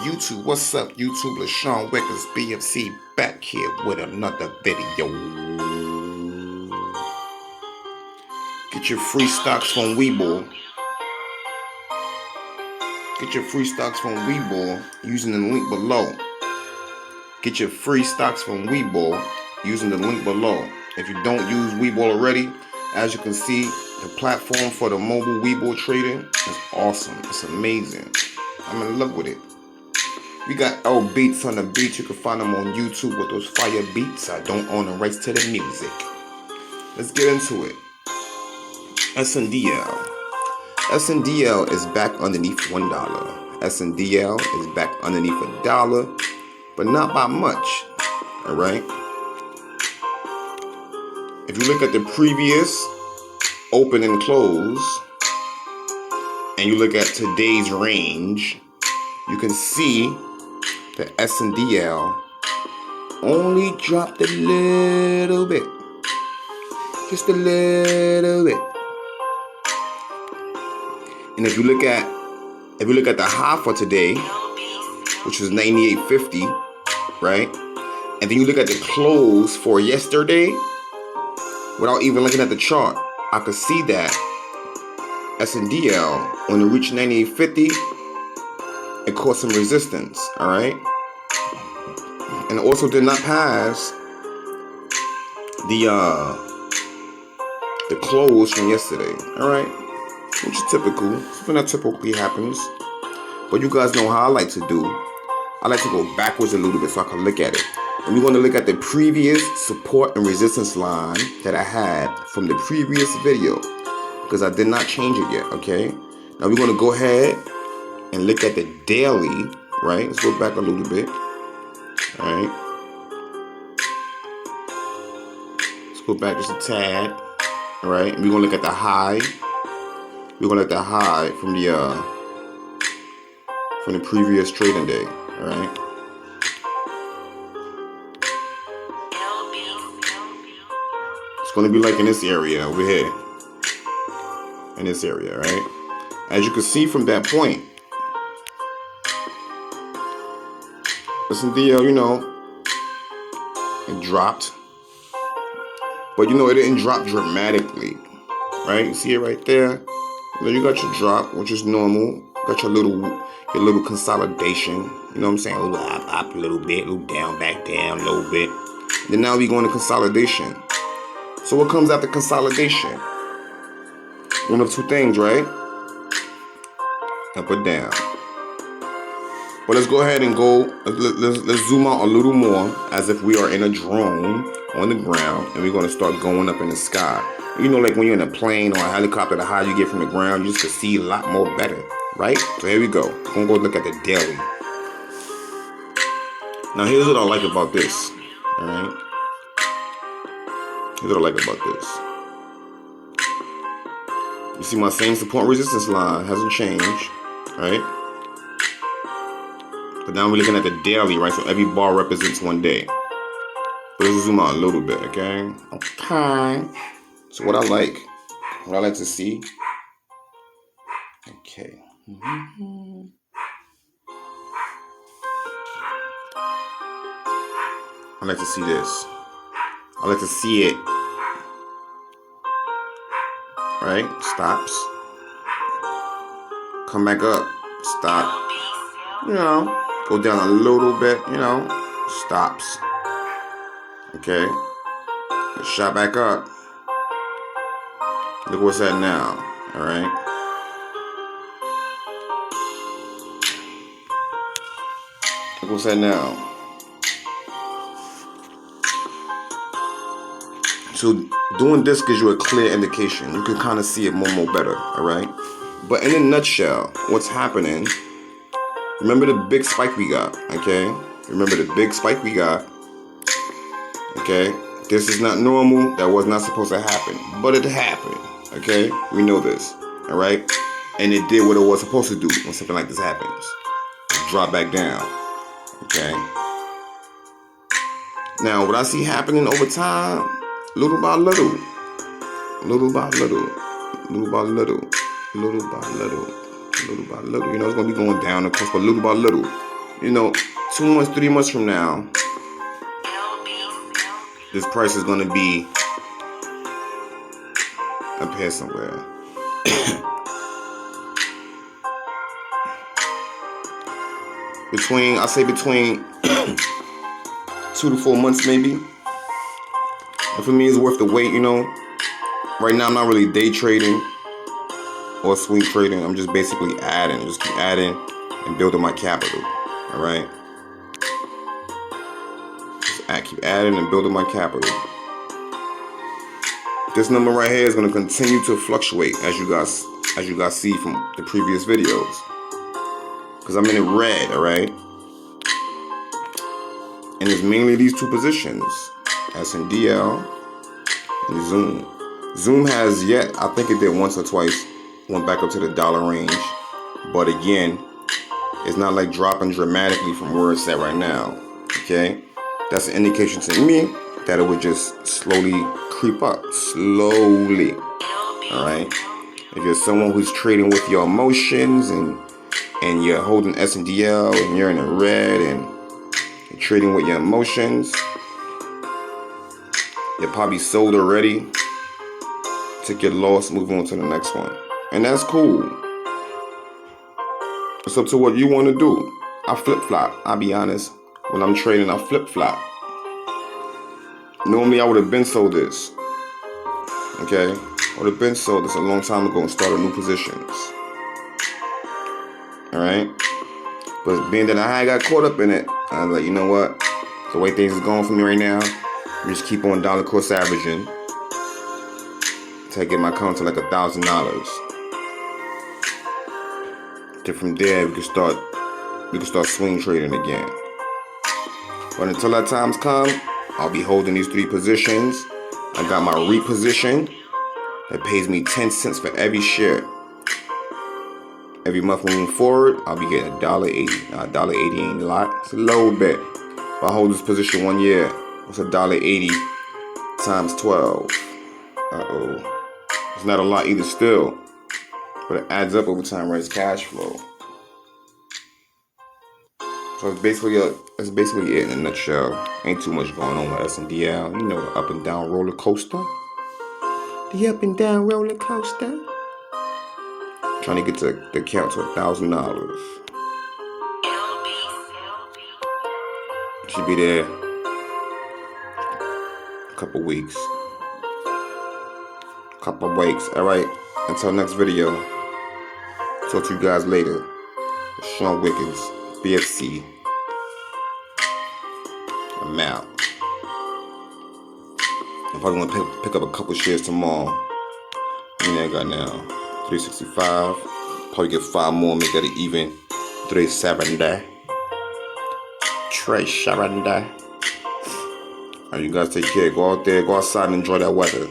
YouTube. What's up, YouTube? LaShawn Wickers, BFC, back here with another video. Get your free stocks from Webull. Get your free stocks from Webull using the link below. Get your free stocks from Webull using the link below. If you don't use Webull already, as you can see, the platform for the mobile Webull trading is awesome. It's amazing. I'm in love with it. We got L Beats on the beat. You can find them on YouTube with those fire beats. I don't own the rights to the music. Let's get into it. SNDL. SNDL is back underneath $1. SNDL is back underneath $1, but not by much. Alright? If you look at the previous open and close, and you look at today's range, you can see the SNDL only dropped a little bit. Just a little bit. And if you look at the high for today, which was 98.50, right? And then you look at the close for yesterday, without even looking at the chart, I could see that SNDL, when it reached 98.50, it caused some resistance, all right? And it also did not pass the close from yesterday, all right? Which is typical. Something that typically happens. But you guys know how I like to do. I like to go backwards a little bit so I can look at it. And we're going to look at the previous support and resistance line that I had from the previous video, because I did not change it yet, okay? Now we're going to go ahead and look at the daily, right? Let's go back a little bit, all right? Let's go back just a tad, all right? And we're going to look at the high. We're going to look at the high from the previous trading day, all right? It's going to be like in this area over here. In this area, right? As you can see from that point, SNDL, you know, it dropped. But you know, it didn't drop dramatically, right? You see it right there? You know, you got your drop, which is normal. Got your little consolidation. You know what I'm saying? A little up a little bit, a little down, back down a little bit. Then now we go into consolidation. So what comes after consolidation? One of two things, right? Up or down. But let's go ahead and let's zoom out a little more as if we are in a drone on the ground, and we're going to start going up in the sky. You know, like when you're in a plane or a helicopter, the higher you get from the ground, you just can see a lot more better, right? So here we go. We're going to go look at the daily. Now here's what I like about this, all right? Here's what I like about this. You see my same support and resistance line hasn't changed, right? But now we're looking at the daily, right? So every bar represents one day. But let's zoom out a little bit, okay? Okay. So what I like to see, okay. I like to see this. I like to see it, right? Stops. Come back up. Stop. You know, go down a little bit, you know, stops. Okay. Shot back up. Look what's at now. Alright. Look what's at now. So doing this gives you a clear indication. You can kind of see it more better. Alright. But in a nutshell, what's happening? Remember the big spike we got, okay? Remember the big spike we got, okay? This is not normal. That was not supposed to happen, but it happened, okay? We know this, all right? And it did what it was supposed to do when something like this happens. Drop back down, okay? Now, what I see happening over time, little by little, little by little, little by little, little by little, Little by little, you know, it's gonna be going down, of course, but little by little. You know, 2 months, 3 months from now, this price is gonna be up here somewhere. I say between 2 to 4 months maybe. And for me, it's worth the wait, you know. Right now, I'm not really day trading or swing trading. I'm just basically adding, just keep adding and building my capital. All right. Just keep adding and building my capital. This number right here is going to continue to fluctuate as you guys see from the previous videos. Because I'm in the red, all right? And it's mainly these two positions, SNDL and Zoom. Zoom has yet, I think it did once or twice, went back up to the dollar range. But again, it's not like dropping dramatically from where it's at right now, okay? That's an indication to me that it would just slowly creep up, slowly, all right? If you're someone who's trading with your emotions and you're holding SNDL and you're in the red and you're trading with your emotions, you're probably sold already, took your loss, move on to the next one. And that's cool. It's up to what you want to do. I flip-flop, I'll be honest. When I'm trading, I flip-flop. Normally, I would have been sold this. Okay? I would have been sold this a long time ago and started new positions. Alright? But being that I got caught up in it, I was like, you know what? The way things is going for me right now, I just keep on dollar cost averaging till I get my account to like $1,000. Then from there, we can start swing trading again. But until that time's come, I'll be holding these 3 positions. I got my REIT position that pays me 10 cents for every share. Every month moving forward, I'll be getting $1.80. Now, $1.80 ain't a lot. It's a little bit. If I hold this position 1 year, it's $1.80 times 12. It's not a lot either still, but it adds up over time, right? It's cash flow. So it's basically it in a nutshell. Ain't too much going on with SNDL. You know, the up and down roller coaster. The up and down roller coaster. Trying to get the account to $1,000. Should be there a couple weeks. All right. Until next video. Talk to you guys later. Sean Wiggins, BFC. I'm out. I'm probably gonna pick up a couple shares tomorrow. I got now 365. Probably get 5 more, make that an even 370. Alright, you guys take care. Go out there, go outside and enjoy that weather.